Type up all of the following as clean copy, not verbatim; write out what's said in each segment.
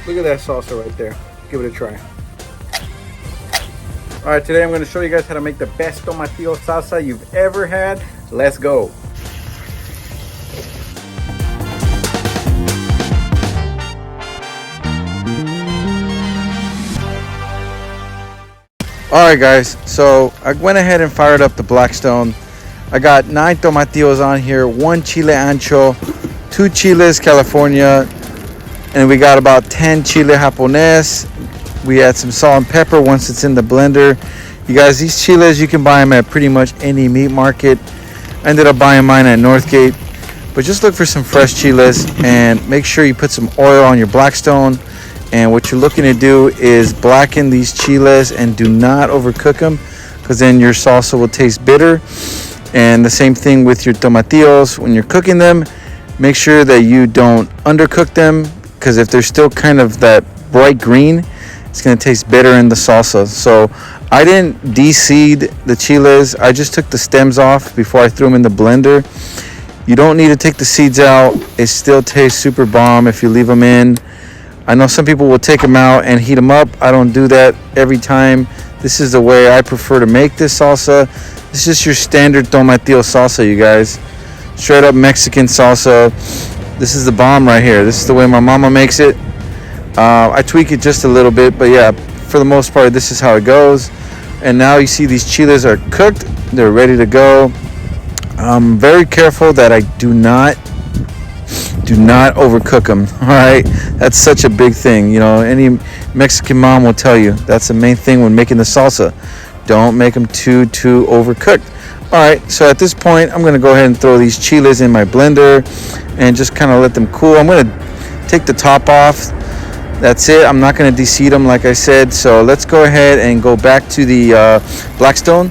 Look at that salsa right there. Give it a try. All right, today I'm going to show you guys how to make the best tomatillo salsa you've ever had. Let's go. Alright guys, so I went ahead and fired up the Blackstone. I got 9 tomatillos on here, 1 Chile Ancho, 2 Chiles California, and we got about 10 Chile Japones. We add some salt and pepper once it's in the blender. You guys, these chiles, you can buy them at pretty much any meat market. I ended up buying mine at Northgate. But just look for some fresh chiles and make sure you put some oil on your Blackstone. And what you're looking to do is blacken these chiles and do not overcook them, because then your salsa will taste bitter. And the same thing with your tomatillos. When you're cooking them, make sure that you don't undercook them, because if they're still kind of that bright green, it's going to taste bitter in the salsa. So I didn't de-seed the chiles. I just took the stems off before I threw them in the blender. You don't need to take the seeds out. It still tastes super bomb if you leave them in. I know some people will take them out and heat them up. I don't do that every time. This is the way I prefer to make this salsa. This is your standard tomatillo salsa, you guys. Straight up Mexican salsa. This is the bomb right here. This is the way my mama makes it. I tweak it just a little bit, but yeah, for the most part, this is how it goes. And now you see these chiles are cooked. They're ready to go. I'm very careful that I do not overcook them. All right, that's such a big thing. You know, any Mexican mom will tell you that's the main thing when making the salsa. Don't make them too overcooked. All right, so at this point, I'm gonna go ahead and throw these chiles in my blender and just kind of let them cool. I'm gonna take the top off. That's it. I'm not gonna de-seed them like I said. So let's go ahead and go back to the Blackstone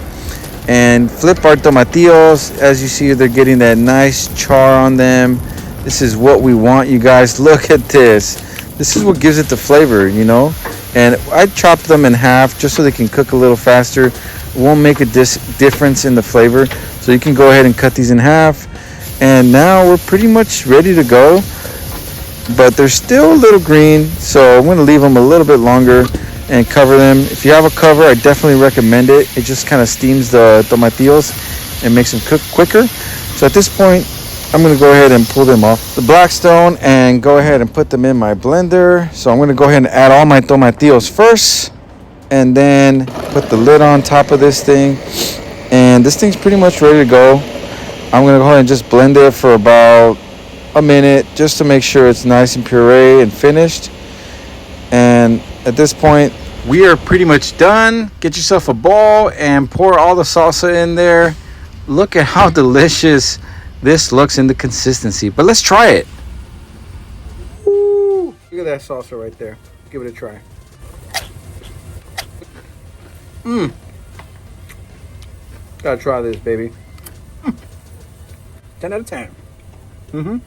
and flip our tomatillos. As you see, they're getting that nice char on them. This is what we want, you guys. Look at this. This is what gives it the flavor, you know. And I chopped them in half just so they can cook a little faster. It won't make a difference in the flavor. So you can go ahead and cut these in half. And now we're pretty much ready to go. But they're still a little green, so I'm going to leave them a little bit longer and cover them. If you have a cover, I definitely recommend it. It just kind of steams the tomatillos and makes them cook quicker. So at this point, I'm going to go ahead and pull them off the Blackstone and go ahead and put them in my blender. So I'm going to go ahead and add all my tomatillos first and then put the lid on top of this thing. And this thing's pretty much ready to go. I'm going to go ahead and just blend it for about a minute just to make sure it's nice and puree and finished. And at this point, we are pretty much done. Get yourself a bowl and pour all the salsa in there. Look at how delicious this looks in the consistency, but let's try it. Ooh, look at that salsa right there. Give it a try. Gotta try this, baby. 10 out of 10.